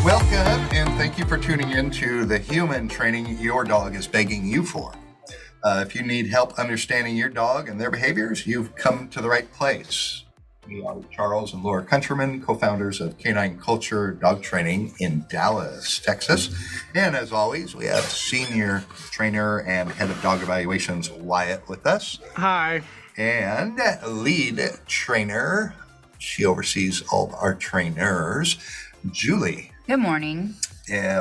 Welcome, and thank you for tuning in to the human training your dog is begging you for. If you need help understanding your dog and their behaviors, you've come to the right place. We are Charles and Laura Countryman, co-founders of Canine Culture Dog Training in Dallas, Texas. And as always, we have senior trainer and head of dog evaluations, Wyatt, with us. Hi. And lead trainer, she oversees all of our trainers, Julie. Good morning.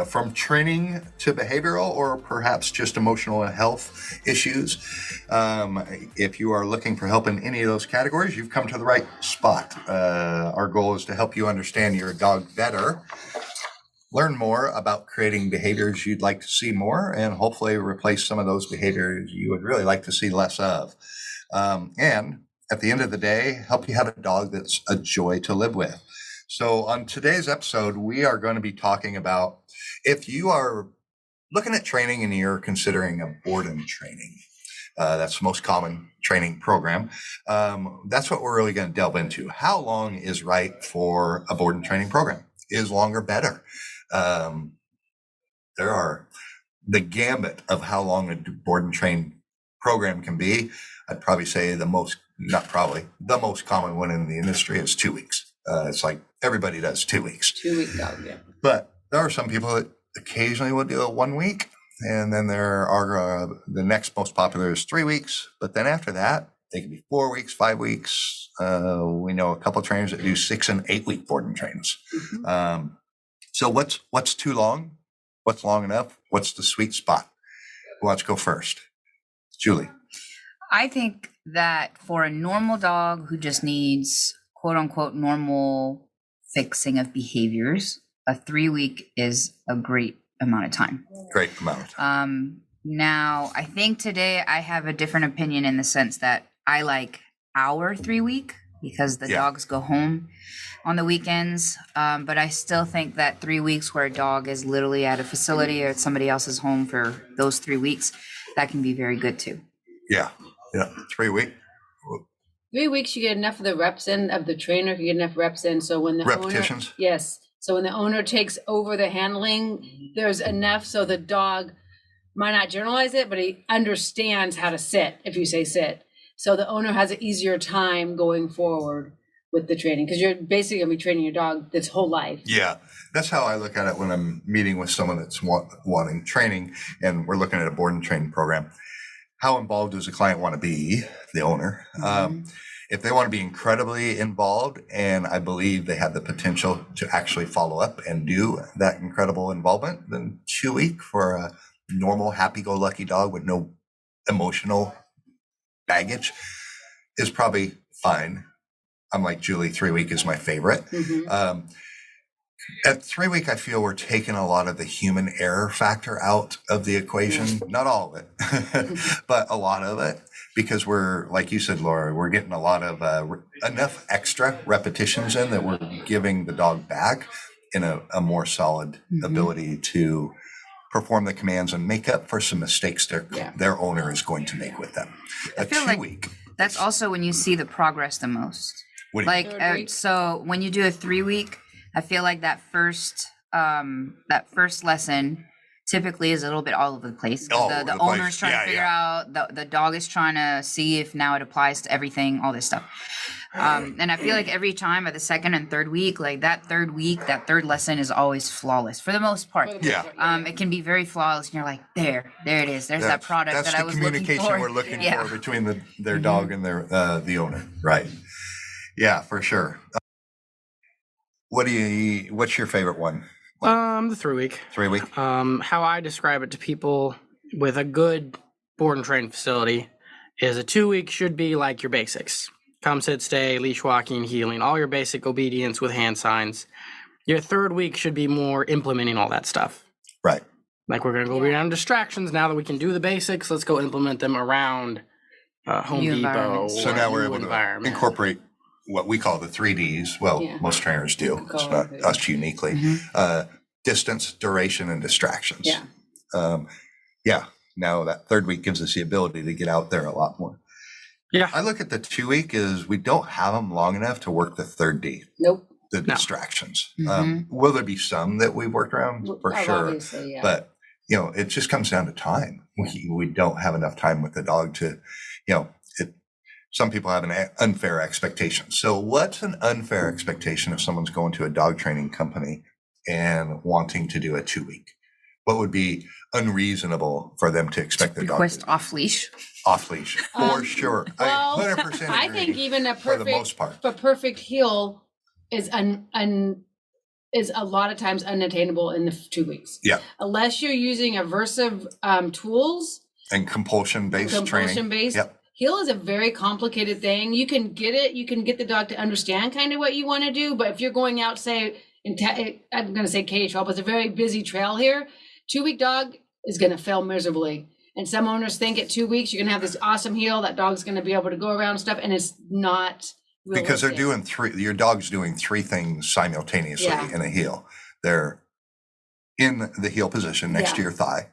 From training to behavioral or perhaps just emotional and health issues. If you are looking for help in any of those categories, you've come to the right spot. Our goal is to help you understand your dog better, learn more about creating behaviors you'd like to see more, and hopefully replace some of those behaviors you would really like to see less of. And at the end of the day, help you have a dog that's a joy to live with. So on today's episode, we are going to be talking about if you are looking at training and you're considering a boredom training. That's the most common training program. That's what we're really going to delve into. How long is right for a boredom training program? Is longer better? There are the gambit of how long a boredom training program can be. I'd probably say the most common one in the industry is 2 weeks. It's like everybody does 2 weeks. 2 week dog, yeah. But there are some people that occasionally will do a 1 week. And then there are the next most popular is 3 weeks. But then after that, they can be 4 weeks, 5 weeks. We know a couple of trainers that do 6 and 8 week boredom trains. Mm-hmm. So what's too long? What's long enough? What's the sweet spot? Who wants to go first? Julie. I think that for a normal dog who just needs quote unquote normal fixing of behaviors, a 3 week is a great amount of time. Great amount of time. Now, I think today I have a different opinion in the sense that I like our 3 week because the dogs go home on the weekends. But I still think that 3 weeks where a dog is literally at a facility or at somebody else's home for those 3 weeks, that can be very good too. Yeah. 3 weeks. 3 weeks, you get enough of the reps in of the trainer. You get enough reps in. So when the repetitions. So when the owner takes over the handling, there's enough so the dog might not generalize it, but he understands how to sit if you say sit. So the owner has an easier time going forward with the training because you're basically going to be training your dog its whole life. Yeah, that's how I look at it when I'm meeting with someone that's wanting training and we're looking at a boarding training program. How involved does the client want to be, the owner? Mm-hmm. If they want to be incredibly involved, and I believe they have the potential to actually follow up and do that incredible involvement, then 2 weeks for a normal, happy-go-lucky dog with no emotional baggage is probably fine. I'm like Julie, 3 weeks is my favorite. Mm-hmm. At 3 weeks, I feel we're taking a lot of the human error factor out of the equation. Not all of it, but a lot of it, because we're, like you said, Laura, we're getting a lot of enough extra repetitions in that we're giving the dog back in a more solid ability to perform the commands and make up for some mistakes their owner is going to make with them. I feel like that's also when you see the progress the most. So when you do a 3 week, I feel like that first lesson typically is a little bit all over the place. The owner's trying to figure out, the dog is trying to see if now it applies to everything, all this stuff. And I feel like every time at the second and third week, like that third lesson is always flawless for the most part. Yeah. It can be very flawless and you're like, there it is. There's that product that I was looking for. That's the communication we're looking for between their dog and the owner. Right. Yeah, for sure. What's your favorite one? The 3 week. 3 week. How I describe it to people with a good board and train facility is a 2 week should be like your basics. Come, sit, stay, leash walking, heeling, all your basic obedience with hand signs. Your 3rd week should be more implementing all that stuff. Right. Like we're going to go around distractions. Now that we can do the basics, let's go implement them around Home Depot. So now we're able to incorporate what we call the 3Ds. Well, most trainers do. It's not us uniquely. Mm-hmm. Distance, duration, and distractions. Yeah. Now that 3rd week gives us the ability to get out there a lot more. Yeah. I look at the 2 week is we don't have them long enough to work the third D, Nope. the No. distractions. Mhm. Will there be some that we've worked around? For Oh, sure. obviously, yeah. But, it just comes down to time. We don't have enough time with the dog to, some people have an unfair expectation. So what's an unfair expectation if someone's going to a dog training company and wanting to do a 2 week? What would be unreasonable for them to expect their dog Request to off leash. off leash? For sure. well, I 100% I agree. think even a for the perfect, most part. a perfect heel is is a lot of times unattainable in the 2 weeks. Yeah. Unless you're using aversive tools. And compulsion-based training. Compulsion-based. Yep. Heel is a very complicated thing. You can get it. You can get the dog to understand kind of what you want to do. But if you're going out, say, I'm going to say cage trail, but it's a very busy trail here. 2 week dog is going to fail miserably. And some owners think at 2 weeks, you're going to have this awesome heel. That dog's going to be able to go around and stuff. And it's not realistic. Because they're doing your dog's doing three things simultaneously in a heel. They're in the heel position next to your thigh.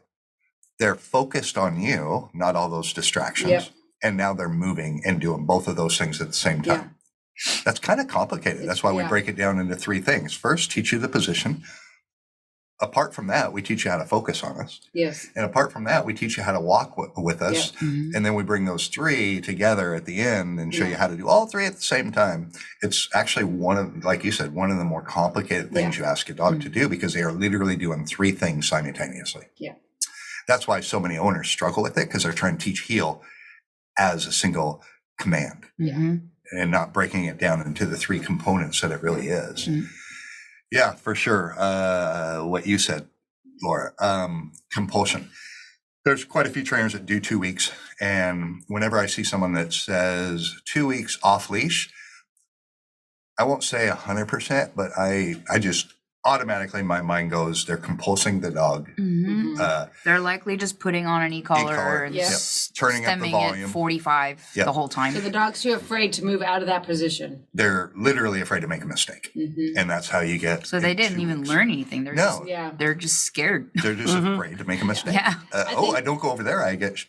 They're focused on you, not all those distractions. Yep. And now they're moving and doing both of those things at the same time. That's kind of complicated. That's why we break it down into three things. First, teach you the position. Apart from that, we teach you how to focus on us. Yes. And apart from that, we teach you how to walk with us. Yep. Mm-hmm. And then we bring those three together at the end and show you how to do all three at the same time. It's actually like you said, one of the more complicated things you ask a dog to do, because they are literally doing three things simultaneously. Yeah. That's why so many owners struggle with it, because they're trying to teach heel as a single command and not breaking it down into the three components that it really is. Mm-hmm. Yeah, for sure. What you said, Laura, compulsion. There's quite a few trainers that do 2 weeks. And whenever I see someone that says 2 weeks off leash, I won't say 100%, but I just automatically my mind goes, they're compulsing the dog. Mm-hmm. They're likely just putting on an e-collar and turning up the volume. At 45 the whole time. So the dog's too afraid to move out of that position. They're literally afraid to make a mistake. And that's how you get. So they didn't even learn anything. They're they're just scared. They're just afraid to make a mistake. Yeah. I don't go over there. I get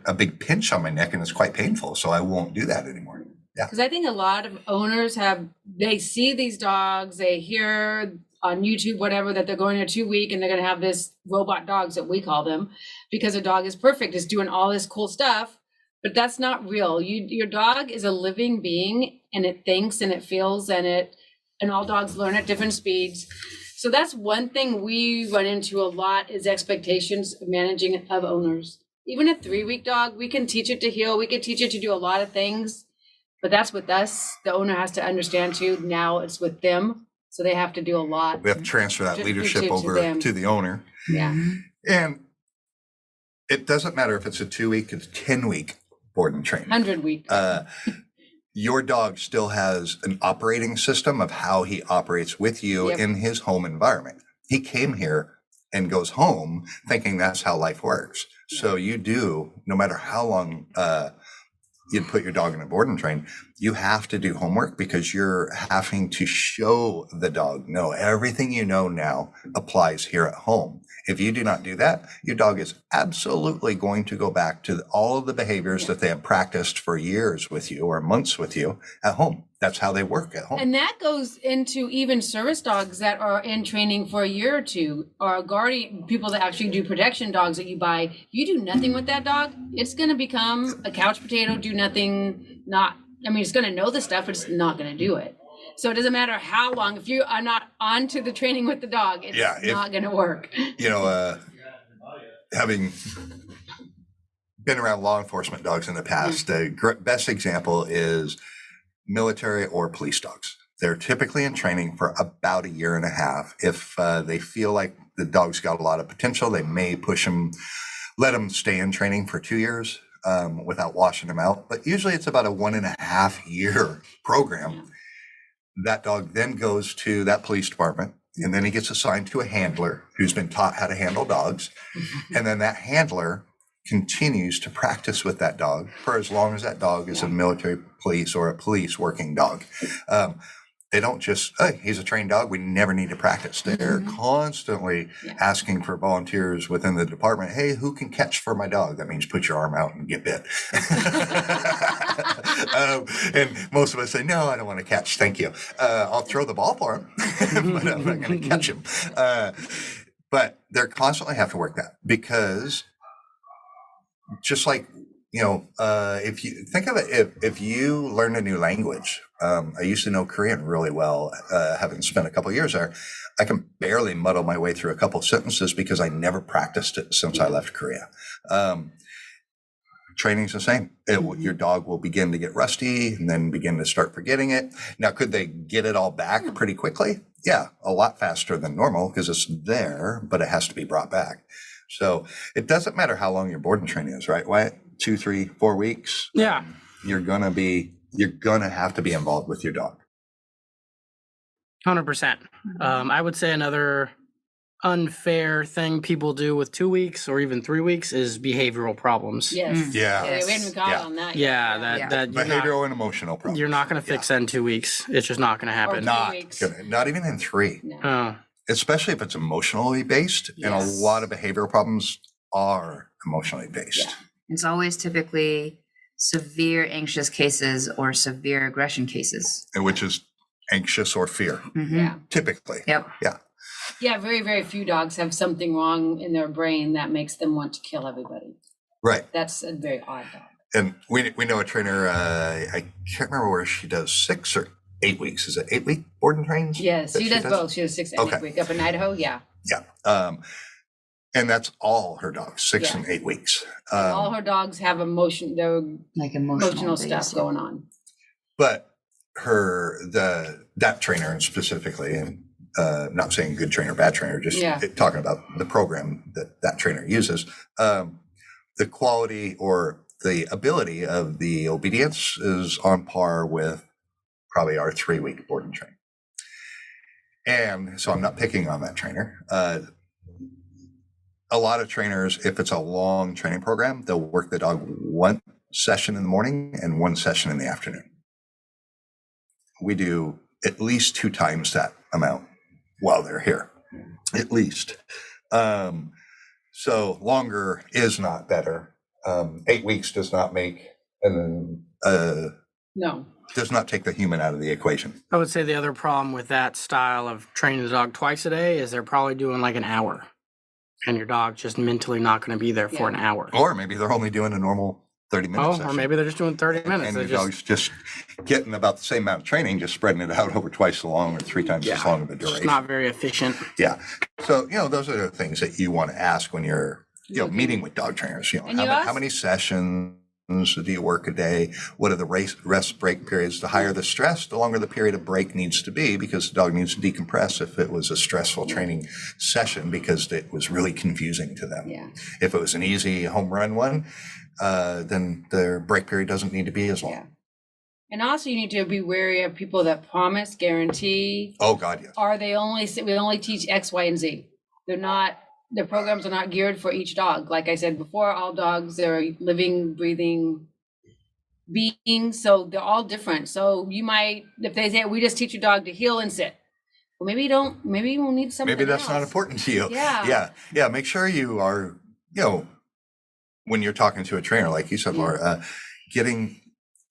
a big pinch on my neck and it's quite painful. So I won't do that anymore. Yeah. Because I think a lot of owners they see these dogs, they hear on YouTube, whatever, that they're going to 2 week and they're going to have this robot dogs that we call them, because a dog is perfect, is doing all this cool stuff, but that's not real. Your dog is a living being, and it thinks and it feels, and all dogs learn at different speeds. So that's one thing we run into a lot, is expectations of managing of owners. Even a 3 week dog, we can teach it to heel. We can teach it to do a lot of things, but that's with us. The owner has to understand too. Now it's with them. So they have to do a lot. We have to transfer that leadership over to the owner. Yeah. And it doesn't matter if it's a 2 week, it's 10 week board and training. 100 week. Your dog still has an operating system of how he operates with you in his home environment. He came here and goes home thinking that's how life works. So you do, no matter how long you'd put your dog in a board and train, you have to do homework, because you're having to show the dog, no, everything you know now applies here at home. If you do not do that, your dog is absolutely going to go back to all of the behaviors that they have practiced for years with you or months with you at home. That's how they work at home. And that goes into even service dogs that are in training for a year or two, or guardian people that actually do protection dogs that you buy. You do nothing with that dog, it's going to become a couch potato, do nothing, it's going to know the stuff, but it's not going to do it. So it doesn't matter how long, if you are not on to the training with the dog, it's not going to work. Having been around law enforcement dogs in the past, the best example is military or police dogs. They're typically in training for about 1.5 years. If they feel like the dog's got a lot of potential, they may push them, let them stay in training for 2 years without washing them out. But usually it's about a 1.5 year program. That dog then goes to that police department, and then he gets assigned to a handler who's been taught how to handle dogs. And then that handler continues to practice with that dog for as long as that dog is a military police or a police working dog. they don't just, hey, he's a trained dog, we never need to practice. They're constantly asking for volunteers within the department. Hey, who can catch for my dog? That means put your arm out and get bit. And most of us say, no, I don't want to catch. Thank you. I'll throw the ball for him, but I'm not going to catch him. But they constantly have to work that, because just like, if you think of it, if you learn a new language, I used to know Korean really well, having spent a couple of years there. I can barely muddle my way through a couple of sentences because I never practiced it since I left Korea. Training's the same. Your dog will begin to get rusty and then begin to start forgetting it. Now, could they get it all back pretty quickly? Yeah, a lot faster than normal because it's there, but it has to be brought back. So it doesn't matter how long your board and training is, right, Wyatt? 2, 3, 4 weeks. Yeah. You're gonna have to be involved with your dog. 100%. I would say another unfair thing people do with 2 weeks or even 3 weeks is behavioral problems. Yes. Yeah. We haven't got on that yet. That Behavioral and emotional problems. you're not going to fix that in 2 weeks. It's just not going to happen. Not even in 3. No. Oh, Especially if it's emotionally based, and a lot of behavioral problems are emotionally based. Yeah. It's always typically severe anxious cases or severe aggression cases. Which is anxious or fear, Yeah. typically. Yep. Yeah. Yeah, very, very few dogs have something wrong in their brain that makes them want to kill everybody. Right. That's a very odd dog. And we know a trainer, I can't remember where she does 6 or 8 weeks. Is it 8-week board and trains? Yes, she does both. She does 6 and 8 weeks up in Idaho. Yeah. Yeah. And that's all her dogs, 6 and 8 weeks. All her dogs have Like emotional stuff going on. But that trainer specifically, and not saying good trainer, bad trainer, just talking about the program that trainer uses, the quality or the ability of the obedience is on par with probably our 3-week board and train. And so I'm not picking on that trainer. A lot of trainers, if it's a long training program, they'll work the dog 1 session in the morning and 1 session in the afternoon. We do at least 2 times that amount while they're here, at least. So longer is not better. 8 weeks does not make, No. does not take the human out of the equation. I would say the other problem with that style of training the dog twice a day is they're probably doing like an hour. And your dog's just mentally not going to be there for an hour. Or maybe they're only doing a normal 30-minute session. Or maybe they're just doing 30 minutes. And your dog's just getting about the same amount of training, just spreading it out over twice as long or 3 times as long of a duration. It's not very efficient. Yeah. So, those are the things that you want to ask when you're, meeting with dog trainers. How many sessions do you work a day? What are the rest break periods? The higher the stress, the longer the period of break needs to be, because the dog needs to decompress if it was a stressful training session because it was really confusing to them. Yeah. If it was an easy home run one, then their break period doesn't need to be as long. Yeah. And also you need to be wary of people that promise, guarantee. Oh God, yes. Or we only teach X, Y, and Z. The programs are not geared for each dog. Like I said before, all dogs are living, breathing beings, so they're all different. So you might, if they say, we just teach your dog to heel and sit. Well, maybe you will need something Maybe that's else. not important to you. Yeah. Yeah. Make sure you are, when you're talking to a trainer, like you said, Laura, getting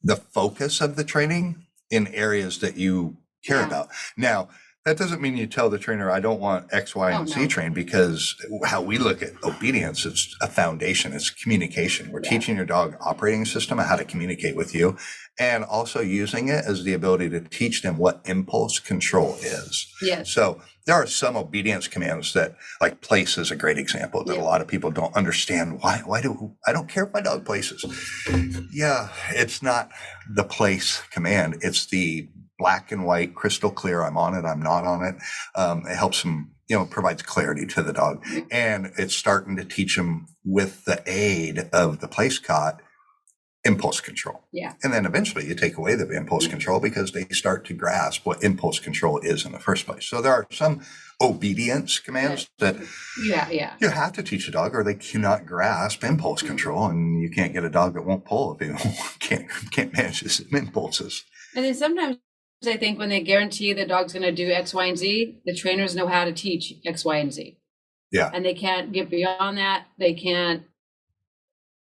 the focus of the training in areas that you care about. Now, that doesn't mean you tell the trainer, I don't want X, Y, and Z trained, because how we look at obedience, it's a foundation, it's communication. We're teaching your dog operating system and how to communicate with you, and also using it as the ability to teach them what impulse control is. Yes. So there are some obedience commands that, like place is a great example, that a lot of people don't understand. Why I don't care if my dog places. Yeah, it's not the place command. It's the black and white, crystal clear. I'm on it. I'm not on it. It helps them, provides clarity to the dog. And it's starting to teach them, with the aid of the place caught, impulse control. Yeah. And then eventually you take away the impulse control because they start to grasp what impulse control is in the first place. So there are some obedience commands that you have to teach a dog, or they cannot grasp impulse control, and you can't get a dog that won't pull if you can't manage his impulses. And then sometimes I think when they guarantee the dog's going to do X, Y, and Z, the trainers know how to teach X, Y, and Z. Yeah. And they can't get beyond that. They can't.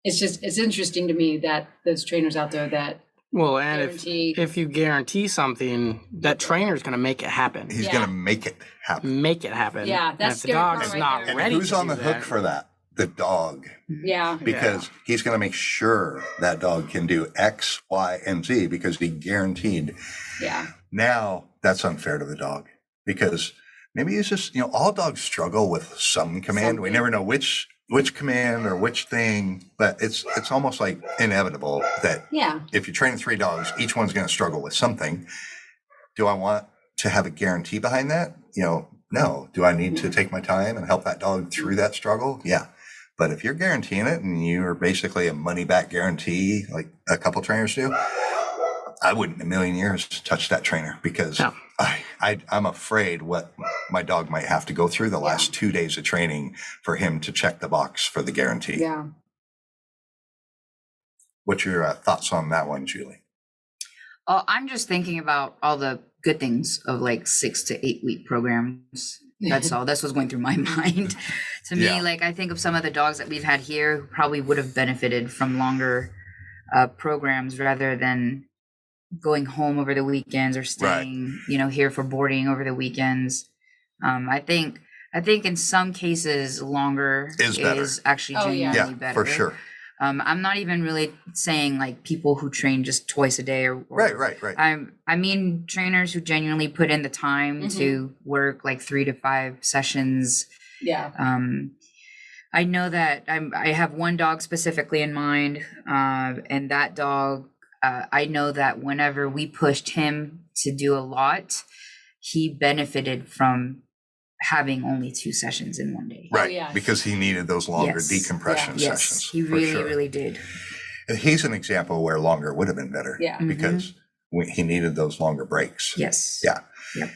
It's interesting to me that there's trainers out there that Well, and guarantee. if you guarantee something, that trainer's going to make it happen. He's Yeah. going to make it happen. Make it happen. Yeah, And that's if the scary dog part is right not there. And ready who's to on do the hook that, for that? The dog. Yeah. Because he's going to make sure that dog can do X, Y, and Z because he guaranteed. Yeah. Now, that's unfair to the dog because maybe it's just, all dogs struggle with some command. We Something. never know which command or which thing, but it's almost like inevitable that Yeah. if you train 3 dogs, each one's going to struggle with something. Do I want to have a guarantee behind that? No. Do I need to take my time and help that dog through that struggle? Yeah. But if you're guaranteeing it and you're basically a money back guarantee, like a couple trainers do, I wouldn't in a million years touch that trainer because No. I'm afraid what my dog might have to go through the last 2 days of training for him to check the box for the guarantee. Yeah. What's your thoughts on that one, Julie? Oh, I'm just thinking about all the good things of like 6 to 8 week programs. That's all. That's what's going through my mind. To me, Yeah. like I think of some of the dogs that we've had here who probably would have benefited from longer programs rather than going home over the weekends or staying, here for boarding over the weekends. I think in some cases longer Is better. actually Oh, yeah. genuinely Yeah, better. for sure. I'm not even really saying like people who train just twice a day or Right. I mean trainers who genuinely put in the time to work like 3 to 5 sessions. Yeah. I know that I have one dog specifically in mind, and that dog, I know that whenever we pushed him to do a lot, he benefited from having only 2 sessions in one day. Right. yeah. Because he needed those longer Yes. decompression Yes, sessions. he for really, sure. really did. And he's an example where longer would have been better. Yeah. Because he needed those longer breaks. Yes. Yeah. Yep.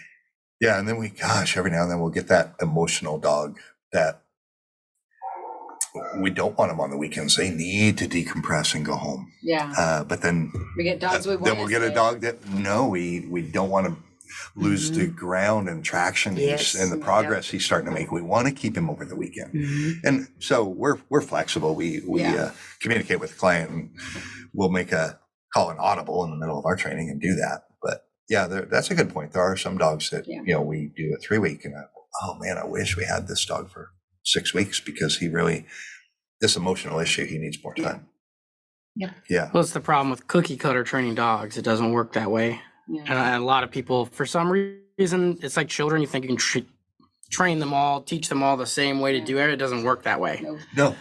Yeah. And then every now and then we'll get that emotional dog that we don't want them on the weekends. They need to decompress and go home. Yeah. But then, We get dogs we want. then we'll get a dog that, no, we don't want to lose the ground and traction Yes. and the progress he's starting to make. We want to keep him over the weekend. Mhm. And so we're flexible. We Yeah. communicate with the client and we'll call an audible in the middle of our training and do that. But yeah, that's a good point. There are some dogs that, we do a 3 week and oh man, I wish we had this dog for 6 weeks because this emotional issue, he needs more time. Yeah. Well, it's the problem with cookie cutter training dogs. It doesn't work that way. Yeah. And a lot of people, for some reason, it's like children. You think you can train them all, teach them all the same way to do it. It doesn't work that way. No. No.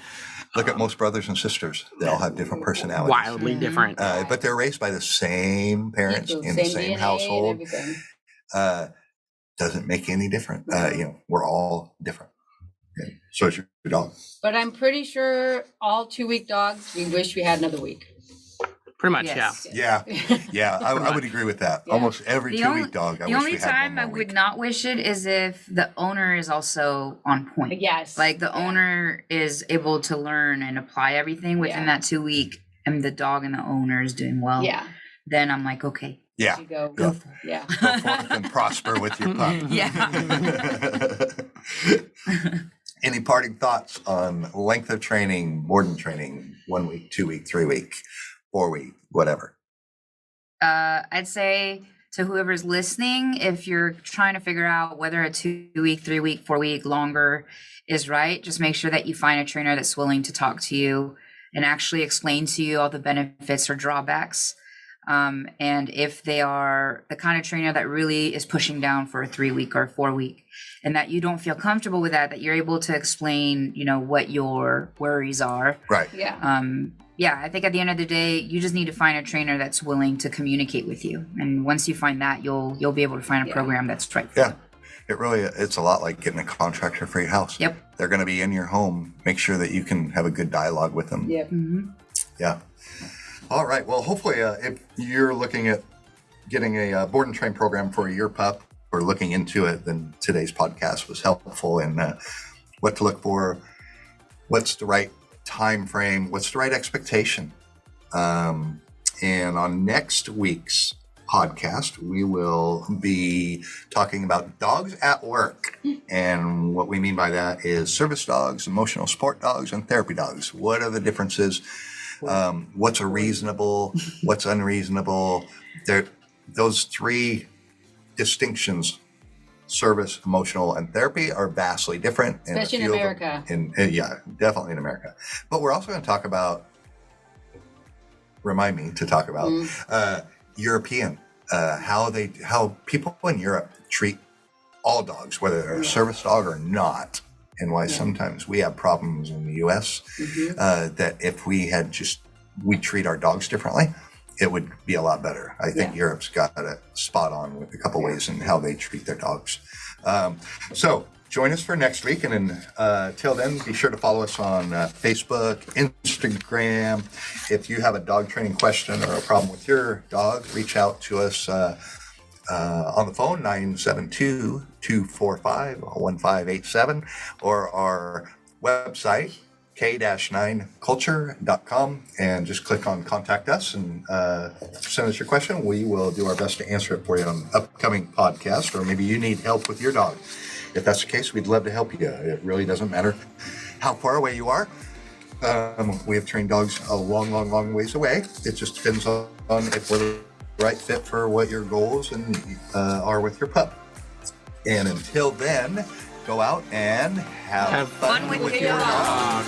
Look at most brothers and sisters. They all have different personalities. Wildly different. But they're raised by the same parents People, in the same DNA and household. everything. Doesn't make any different. We're all different. Okay. So is your dog. But I'm pretty sure all 2 week dogs, we wish we had another week. Pretty much, Yes. Yeah. Yeah. I would agree with that. Yeah. Almost every The 2 only- week dog. I The wish only we had time one I more would week. not wish it is if the owner is also on point. Yes. Like the owner is able to learn and apply everything within Yeah. that 2 week, and the dog and the owner is doing well. Yeah. Then I'm like, okay, Yeah. You go. Yeah. Yeah. Go forth and prosper with your pup. Any parting thoughts on length of training, boarding training, 1 week, 2 week, 3 week, 4 week, whatever? I'd say to whoever's listening, if you're trying to figure out whether a 2 week, 3 week, 4 week longer is right, just make sure that you find a trainer that's willing to talk to you and actually explain to you all the benefits or drawbacks. And if they are the kind of trainer that really is pushing down for a 3 week or 4 week, and that you don't feel comfortable with that you're able to explain, what your worries are. Right. Yeah. I think at the end of the day, you just need to find a trainer that's willing to communicate with you. And once you find that, you'll be able to find a Yeah. program that's right for Yeah. you. It's a lot like getting a contractor for your house. Yep. They're going to be in your home. Make sure that you can have a good dialogue with them. Yep. Yeah. All right. Well, hopefully, if you're looking at getting a board and train program for your pup or looking into it, then today's podcast was helpful in what to look for, what's the right time frame, what's the right expectation. And on next week's podcast, we will be talking about dogs at work. And what we mean by that is service dogs, emotional support dogs, and therapy dogs. What are the differences? What's a reasonable? What's unreasonable? Those three distinctions, service, emotional, and therapy, are vastly different. Especially in America. Yeah, definitely in America. But we're also going to talk about, remind me to talk about European, how people in Europe treat all dogs, whether they're a service dog or not, and why sometimes we have problems in the U.S. That if we treat our dogs differently, it would be a lot better. I think Europe's got it spot on with a couple ways in how they treat their dogs. So join us for next week. And then till then, be sure to follow us on Facebook, Instagram. If you have a dog training question or a problem with your dog, reach out to us on the phone, 972-245-1587, or our website, k-9culture.com, and just click on contact us and send us your question. We will do our best to answer it for you on an upcoming podcast, or maybe you need help with your dog. If that's the case, we'd love to help you. It really doesn't matter how far away you are. We have trained dogs a long ways away. It just depends on if we're the right fit for what your goals are with your pup. And until then, go out and have fun with your dog.